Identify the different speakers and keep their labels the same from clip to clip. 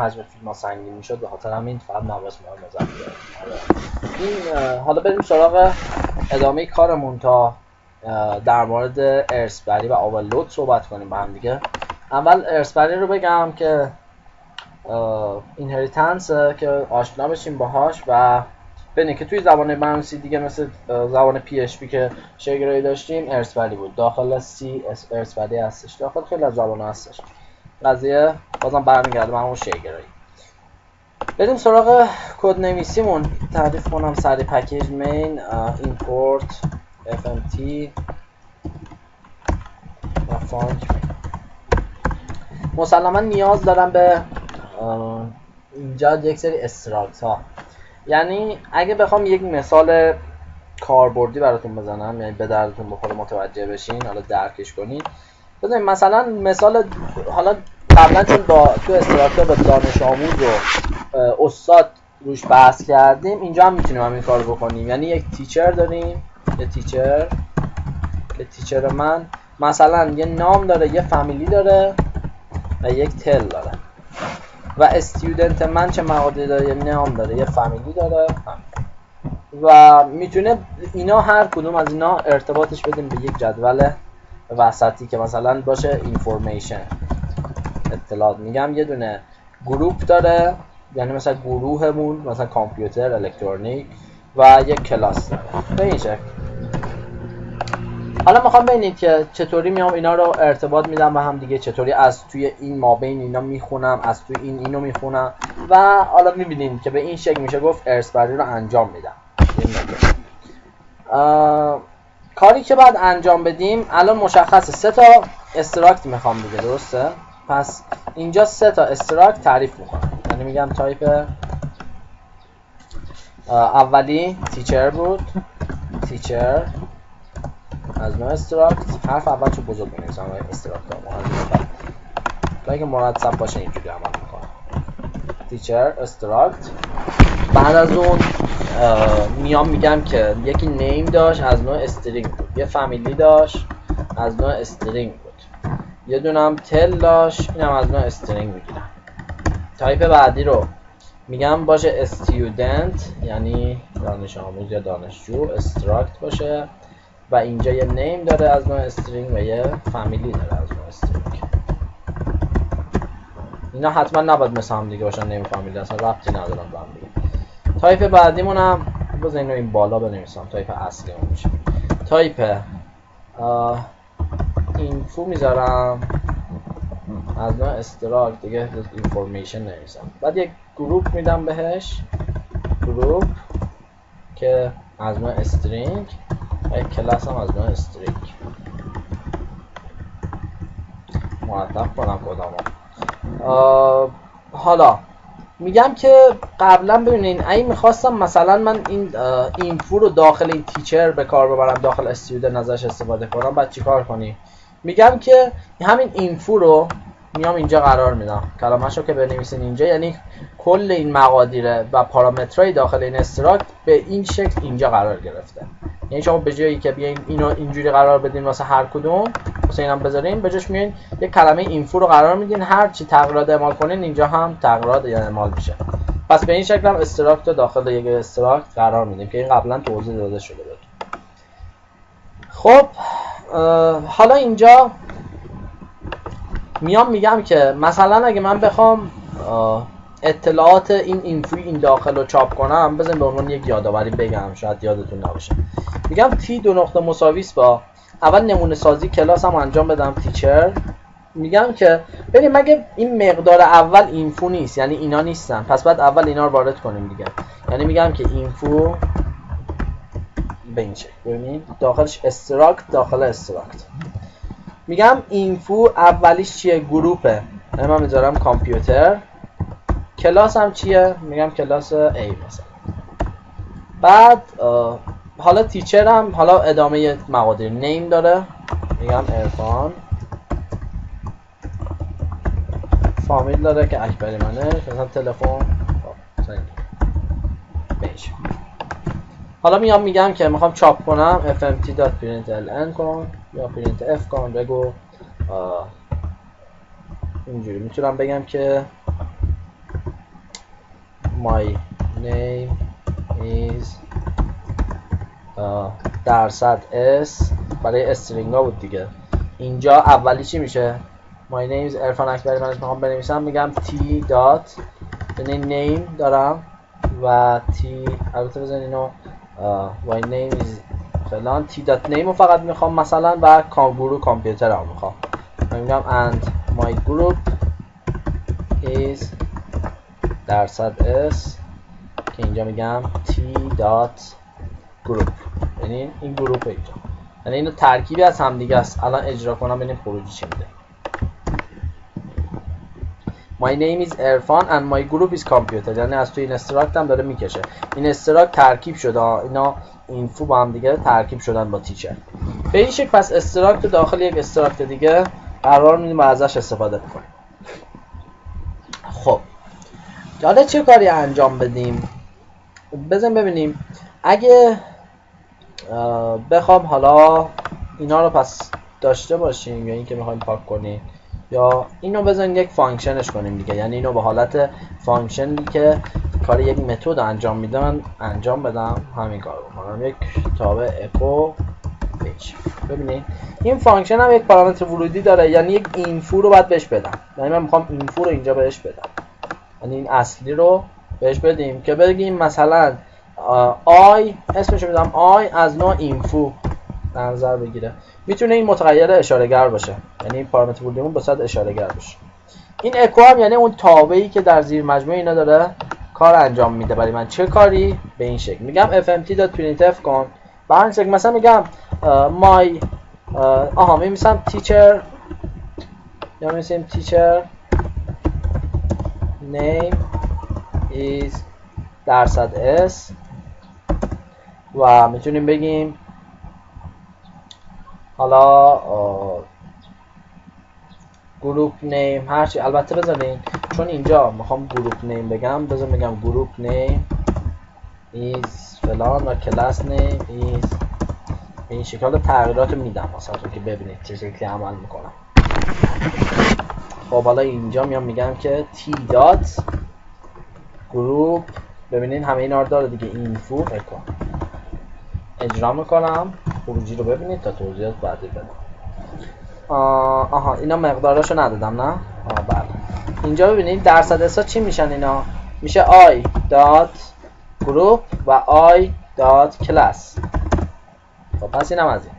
Speaker 1: حجم فیلم ها سنگین میشد، به خاطر همین فقط نواس ما رو مضاف کردیم. این حالا بریم سراغ ادامه کارمون تا در مورد ارثبری و اوورلود صحبت کنیم با هم دیگه. اول ارثبری رو بگم که اینهریتنس که آشنا بشیم باهاش و ببینید که توی زبان برنامه‌نویسی دیگه مثل زبان PHP که شیگرایی داشتیم ارثبری بود، داخل C ارثبری هستش، داخل خیلی از زبان‌ها هستش. قضیه بازم برمیگرده به همون شیگرایی. بریم سراغ کد نویسیمون. تعریف کنم سری پکیج مین ایمپورت fmt و فانک. مسلما نیاز دارم به اینجا یک سری استراکت ها، یعنی اگه بخوام یک مثال کاربردی براتون بزنم، یعنی به دردتون بخوره متوجه بشین، حالا درکش کنید. بزنید مثلا مثال، حالا قبلا چون تو استراکت با دانش آموز و استاد روش بحث کردیم، اینجا هم میتونیم همین کار بکنیم. یعنی یک تیچر داریم، یه تیچر که تیچر من مثلا یه نام داره، یه فامیلی داره و یک تل داره، و استودنت من چه معادی داره، یه نام داره، یه فامیلی داره و میتونه اینا هر کدوم از اینا ارتباطش بدیم به یک جدول وسطی که مثلا باشه اینفورمیشن، اطلاعات. میگم یه دونه گروپ داره، یعنی مثلا گروهمون مثلا کامپیوتر الکترونیک و یک کلاس داره به این شکل. حالا میخوام ببینید که چطوری میام اینا رو ارتباط میدم به هم دیگه، چطوری از توی این مابین اینا میخونم، از توی اینو میخونم و حالا میبینیم که به این شکل میشه گفت ارثبری رو انجام میدم. کاری که بعد انجام بدیم الان مشخصه 3 تا استراکت میخوام دیگه، درسته؟ پس اینجا 3 تا استراکت تعریف میکنم. یعنی میگم تایپ اولی تیچر بود، تیچر از نوع استراکت، حرف اول چون بزرگ بنویسم استراکت ها اگه مرتب باشه اینجوری عمل میکنم. تیچر استراکت، بعد از اون میام میگم که یکی نیم داشت از نوع استرینگ بود، یه فامیلی داشت از نوع استرینگ بود، یه دونم تل داشت، اینم از نوع استرینگ میگیرم. تایپ بعدی رو میگم باشه استودنت، یعنی دانش آموز یا دانشجو، استراکت باشه و اینجا یه نیم داره از نوع استرینگ و یه فامیلی داره از نوع استرینگ. اینا حتما نباید مثل هم دیگه باشن، نیم فامیلی اصلا ربطی ندارن با هم دیگه. تایپ بعدیمونم بذار اینو این بالا بنویسم، تایپ اصلیمون میشه تایپ اینفو میذارم از نوع استراکت دیگه، اینفورمیشن نویسم. بعد یک گروپ میدم بهش، گروپ که از نوع استرینگ و یک کلاس هم از نوع استرینگ. مرتب کنم کدامو. حالا میگم که قبلا ببینین اگه میخواستم مثلا من این اینفو رو داخل این تیچر به کار ببرم، داخل استودنت ازش استفاده کنم، بعد چیکار کنی؟ میگم که همین اینفو رو میام اینجا قرار میدم، کلمه‌شو که بنویسین اینجا، یعنی کل این مقادیر و پارامترهای داخل این استراکت به این شکل اینجا قرار گرفته. یعنی شما به جایی که بیاین اینو اینجوری قرار بدین واسه هر کدوم، واسه اینم بذارین، به جاش میاین یک کلمه اینفو رو قرار میدین، هر چی تغییرات اعمال کنین اینجا هم تغییرات اعمال میشه. پس به این شکل هم استراکت رو داخل یک استراکت قرار میدیم که این قبلا توضیح داده شده بود. خب حالا اینجا میام میگم که مثلا اگه من بخوام اطلاعات این اینفوی این داخل رو چاپ کنم، بزنیم به عنوان یک یادآوری بگم، شاید یادتون نباشه. میگم تی دو نقطه مساویس با اول نمونه سازی کلاس هم انجام بدم تیچر. میگم که ببین مگه این مقدار اول اینفو نیست، یعنی اینا نیستن، پس بعد اول اینا رو وارد کنیم دیگه. یعنی میگم که اینفو به این شکل، ببینید داخلش استراکت داخل استراکت. میگم اینفو اولیش چیه؟ گروپه، یعنی من میذارم کامپیوتر. کلاس هم چیه؟ میگم کلاس A مثلا. بعد حالا تیچر هم حالا ادامه مقادیر نیم داره، میگم عرفان. فامیل داره که اکبری منه، مثلا تلفن بیش. حالا میگم که میخوام چاپ کنم fmt.println کن یا printf کن، بگو اینجوری میتونم بگم که my name is درصد s برای استرینگ ها بود دیگه. اینجا اولی چی میشه؟ my name is عرفان اکبری. من میخوام بنویسم میگم t dot، یعنی name دارم و t، البته بزنین اینو my name is فلان t dot name رو فقط میخوام مثلا و گروه کامپیوتر هم میخوام. من میگم and my group is درصد s که اینجا میگم t dot group، یعنی این گروه اینجا، یعنی اینو ترکیبی از هم دیگه است. الان اجرا کنم ببینیم خروجی چی میده. My name is عرفان and my group is computer، یعنی از توی این استراکت هم داره میکشه. این استراکت ترکیب شده، اینا اینفو با هم دیگه ترکیب شدن با تیچر. به این شکل پس استراکت داخل یک استراکت دیگه قرار میدیم و ازش استفاده میکنیم. خب حالا چه کاری انجام بدیم؟ بزن ببینیم. اگه بخوام حالا اینا رو پس داشته باشیم یا اینکه میخوایم پاک کنیم یا اینو بزنیم یک فانکشنش کنیم دیگه، یعنی اینو به حالت فانکشنی که کار یک متد انجام میده من انجام بدم، همین کارو بکنم. یک تابع اکو پیج. ببینید این فانکشن هم یک پارامتر ورودی داره، یعنی یک اینفو رو باید بهش بدم. یعنی من میخوام اینفو رو اینجا بهش بدم، یعنی این اصلی رو بهش بدیم که بگیم مثلا آی، اسمش رو میدم آی از نوع اینفو در نظر بگیره. میتونه این متغیر اشاره گر باشه، یعنی این پارامتر ورودیمون باید اشاره گر باشه. این اکو هم یعنی اون تابعی که در زیر مجموعه اینا داره کار انجام میده برای من. چه کاری؟ به این شکل میگم fmt.printf کن. به همین شکل مثلا میگم my میمیسم teacher یا میمیسیم teacher name is درصد s و میتونیم بگیم حالا گروپ نیم هرچی. البته بذارین چون اینجا میخوام گروپ نیم بگم، بذار بگم گروپ نیم is فلان و کلاس نیم is به این شکل. تغییرات میدم مثلا که ببینید چه شکلی عمل میکنم. خب حالا اینجا میام میگم که t dot گروپ، ببینید همه اینا رو داره دیگه، اینفو اکو. اجرا میکنم، خروجی رو ببینید تا توضیحات بعدی بدم. اینا مقداراشو ندادم نه؟ بله. اینجا ببینید درصد اسا چی میشن؟ اینا میشه i dot group و i dot class. خب پس اینم از این.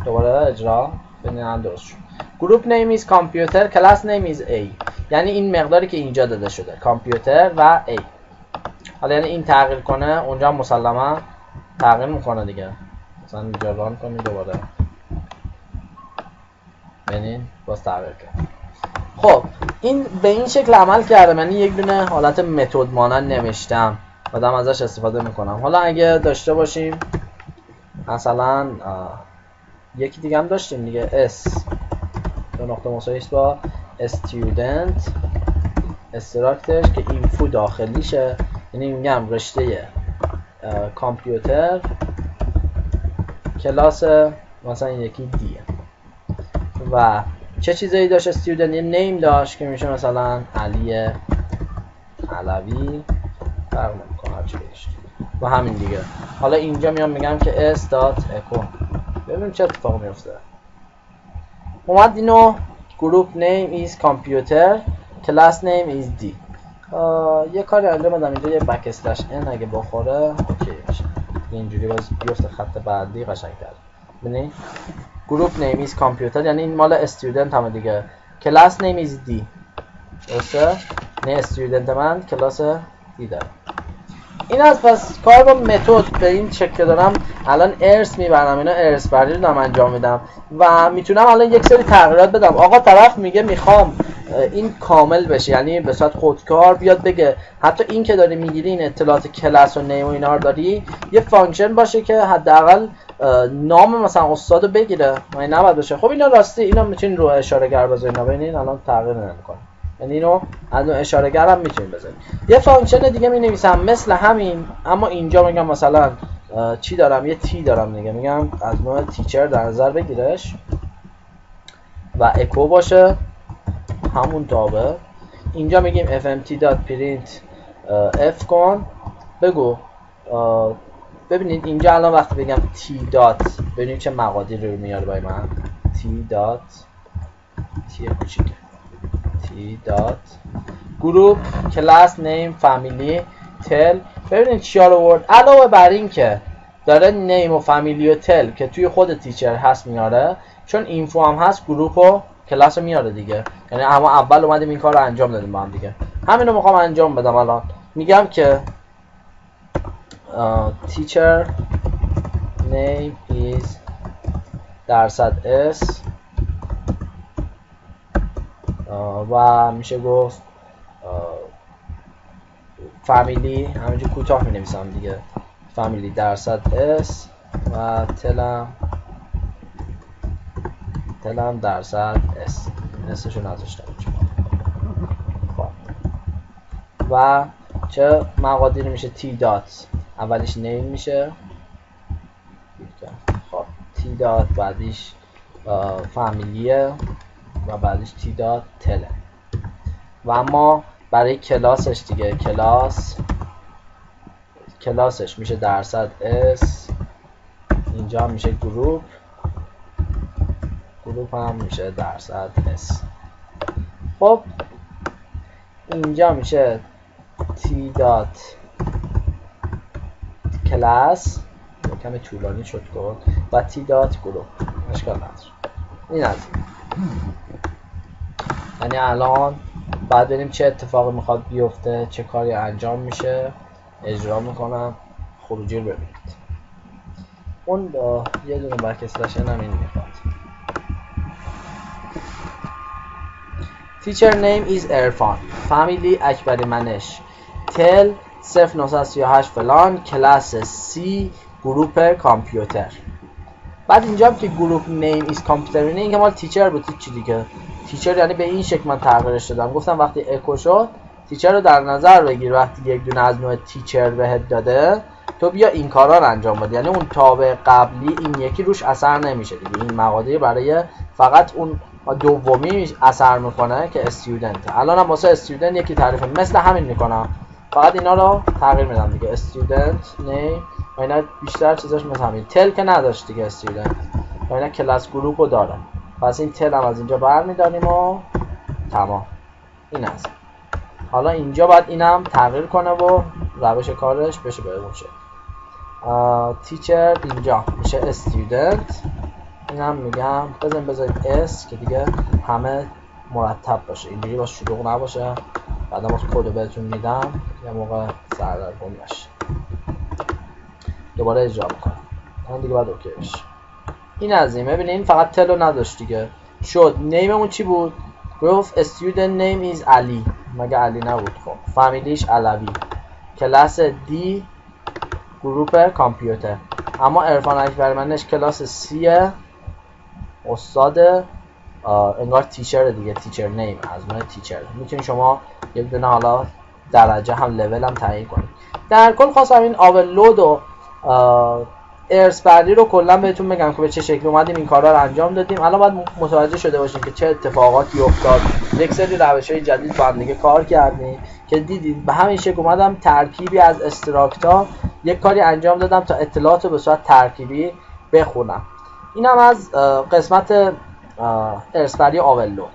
Speaker 1: دوباره اجرا ببینید هم درست شد. group name is computer class name is a، یعنی این مقداری که اینجا داده شده کامپیوتر و a. حالا یعنی این تغییر کنه اونجا مسلما تغییر میکنه دیگه. مثلا اینجا ران کنید دوباره ببینید باز تغییر کرد. خب این به این شکل عمل کرده، یعنی یک دونه حالت متد مانند نوشتم و دارم ازش استفاده میکنم. حالا اگه داشته باشیم مثلا یکی دیگه هم داشتیم دیگه، s دو نقطه مساوی با student استراکتش که اینفو داخلیشه، یعنی میگم رشته کامپیوتر کلاس مثلا این یکی دیه و چه چیزایی داشت استودنت، یه نیم داشت که میشه مثلا علی علوی فرق نمیکنه هرچی بهش و همین دیگه. حالا اینجا میام میگم که s dot echo، ببینیم چه اتفاق میفته. اومد اینو group name is computer class name is d. یه کاری انجام بدم اینجا، یه بک اسلش n اگه بخوره اوکی میشه، اینجوری باز بیفته خط بعدی قشنگ‌تر. ببینید group name is computer یعنی این مال student همه دیگه، class name is d درسته؟ نه student من کلاس d داره. این از پس کار با متد به این شکل دارم الان ارث میبرم، اینا ارث برداری رو دارم انجام میدم و میتونم الان یک سری تغییرات بدم. آقا طرف میگه میخوام این کامل بشه، یعنی به صورت خودکار بیاد بگه حتی این که داری میگیری این اطلاعات کلاس و نیم و اینا رو داری یه فانکشن باشه که حداقل نام مثلا استادو بگیره و این نباید بشه. خب اینا راستی اینا میتونین رو اشاره گر بذارین، ببینید الان تغییر نمیکنه، یعنی اینو از نوع اشاره گر هم میتونین بذارین. یه فانکشن دیگه می نویسم مثل همین، اما اینجا میگم مثلا چی دارم، یه تی دارم دیگه، میگم از نوع تیچر در نظر بگیرش و اکو باشه همون تابع. اینجا میگیم fmt.print اف کن بگو. ببینید اینجا الان وقتی بگم تی دات ببینید چه مقادیری رو میاره برای من. تی دات تی کوچیکه تی دات گروپ کلاس نیم فامیلی تل. ببینید چیا رو آورد. علاوه بر این که داره نیم و فامیلی و تل که توی خود تیچر هست میاره، چون اینفو هم هست گروپ و کلاس رو میاره دیگه. یعنی اما اول اومدیم این کار رو انجام دادیم با هم دیگه. همین رو میخوام انجام بدم. الان میگم که teacher name is %s و میشه گفت فامیلی همینجور کوتاه می نویسم دیگه، فامیلی %s و تلم %s اسشو نذاشتم. و چه مقادیری میشه؟ تی دات اولیش نیم میشه، خب تی دات بعدیش فامیلیه و بعدیش تی دات تله. و اما برای کلاسش دیگه کلاسش میشه %s، اینجا میشه گروپ هم میشه %s. خب اینجا میشه تی دات کلاس کمی طولانی شد و تی دات گروپ اشکال نداره. این از یعنی الان بعد ببینیم چه اتفاقی میخواد بیفته، چه کاری انجام میشه، اجرا میکنم، خروجی رو ببینید. اون یه دونه بک اسلشن هم این میخواد. Teacher name is Irfan. Family اکبری منش. تل 0938 فلان. کلاس سی. گروپ کامپیوتر. بعد اینجا هم که گروپ نیم ایز کامپیوتر اینه، این که مال تیچر بود. چی دیگه تیچر یعنی به این شکل من تغییرش دادم. گفتم وقتی اکو شد تیچر رو در نظر بگیر، وقتی یک دونه از نوع تیچر بهت داده تو بیا این کارا رو انجام بده. یعنی اون تابع قبلی این یکی روش اثر نمیشه دیگه. این مقادیر برای فقط اون دومی اثر میکنه که استودنت. الان هم واسه استودنت یکی تعریف مثل همین میکنم، فقط اینا رو تغییر میدم دیگه. استودنت نیم و اینا بیشتر چیزاش مثل همین. تل که نداشت دیگه استودنت و اینا کلاس گروپ رو داره. پس این تل هم از اینجا برمیداریم و تمام. این هست. حالا اینجا باید اینم تغییر کنه و روش کارش بشه به اون شکل. تیچر اینجا میشه استودنت. اینم میگم بذاریم اس که دیگه همه مرتب باشه، اینجوری باشه شلوغ نباشه. بعدا باز کد رو بهتون میدم یه موقع سردرگم نشه. دوباره اجرا میکنم. اون دیگه باید اوکی بشه. این از این. ببینین فقط تلو نداشت دیگه. شد نیممون چی بود؟ گفت student name is علی. مگه علی نبود؟ خب فامیلیش علوی. کلاس دی گروپ کامپیوتر. اما عرفان اکبرمنش کلاس سیه، استاد انگار تیچر دیگه، تیچر نیم از نوع تیچر. میتونید شما یک دونه حالا درجه هم لول هم تعیین کنید. در کل خواستم این آورلود و ارث بردی رو کلا بهتون بگم که به چه شکلی اومدیم این کارا رو انجام دادیم. الان باید متوجه شده باشیم که چه اتفاقاتی افتاد. یک سری روش‌های جدید با هم دیگه کار کردیم که دیدید به همین شکل اومدم ترکیبی از استراکتا یک کاری انجام دادم تا اطلاعات رو به صورت ترکیبی بخونم. اینم از قسمت ارث بردی آورلود.